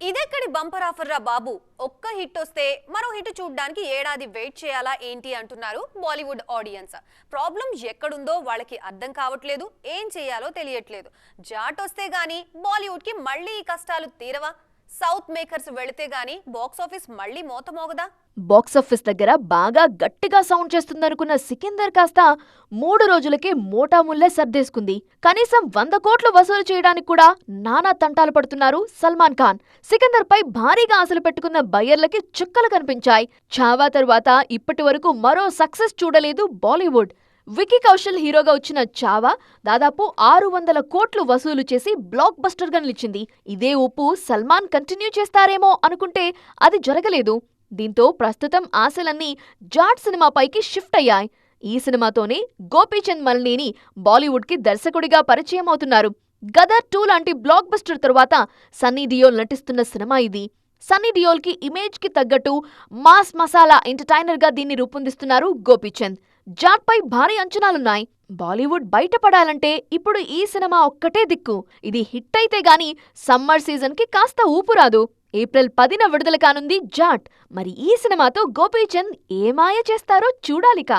ఇదెక్కడి bumper offer రా బాబు. ఒక్క హిట్ వస్తే మరో హిట్ చూడ్డానికి ఏడాది వెయిట్ చేయాలా ఏంటి అంటున్నారు బాలీవుడ్ ఆడియన్స్. ప్రాబ్లం ఎక్కడుందో వాళ్ళకి అర్థం కావట్లేదు, ఏం చేయాలో తెలియట్లేదు. జాట్ వస్తే గానీ బాలీవుడ్ కి మళ్ళీ ఈ కష్టాలు తీరవా? సౌత్ మేకర్స్ వెళితే గానీ బాక్స్ ఆఫీస్ మళ్ళీ మోతమోగదా? బాక్సాఫీస్ దగ్గర బాగా గట్టిగా సౌండ్ చేస్తుందనుకున్న సికిందర్ కాస్త 3 రోజులకే మోటాముల్లే సర్దేసుకుంది. కనీసం 100 కోట్లు వసూలు చేయడానికి కూడా నానా తంటాలు పడుతున్నారు సల్మాన్ ఖాన్. సికిందర్ పై భారీగా ఆశలు పెట్టుకున్న బయ్యర్లకి చుక్కలు కనిపించాయి. ఛావా తరువాత ఇప్పటి వరకు మరో సక్సెస్ చూడలేదు బాలీవుడ్. వికీ కౌశల్ హీరోగా వచ్చిన ఛావా దాదాపు 600 కోట్లు వసూలు చేసి బ్లాక్ బస్టర్ గా నిలిచింది. ఇదే ఊపు సల్మాన్ కంటిన్యూ చేస్తారేమో అనుకుంటే అది జరగలేదు. దీంతో ప్రస్తుతం ఆశలన్నీ జాట్ సినిమాపైకి షిఫ్ట్ అయ్యాయి. ఈ సినిమాతోనే గోపీచంద్ మల్నేని బాలీవుడ్ కి దర్శకుడిగా పరిచయం అవుతున్నారు. గదర్ 2 లాంటి బ్లాక్ బస్టర్ తరువాత సన్నీ డియోల్ నటిస్తున్న సినిమా ఇది. సన్నీ డియోల్ కి ఇమేజ్ కి తగ్గట్టు మాస్ మసాలా ఎంటర్టైనర్ గా దీన్ని రూపొందిస్తున్నారు గోపీచంద్. జాట్ పై భారీ అంచనాలున్నాయి. బాలీవుడ్ బయటపడాలంటే ఇప్పుడు ఈ సినిమా ఒక్కటే దిక్కు. ఇది హిట్ అయితే గానీ సమ్మర్ సీజన్ కి కాస్త ఊపురాదు. ఏప్రిల్ 10న విడుదల కానుంది జాట్. మరి ఈ సినిమాతో గోపీచంద్ ఏమాయ చేస్తారో చూడాలిక.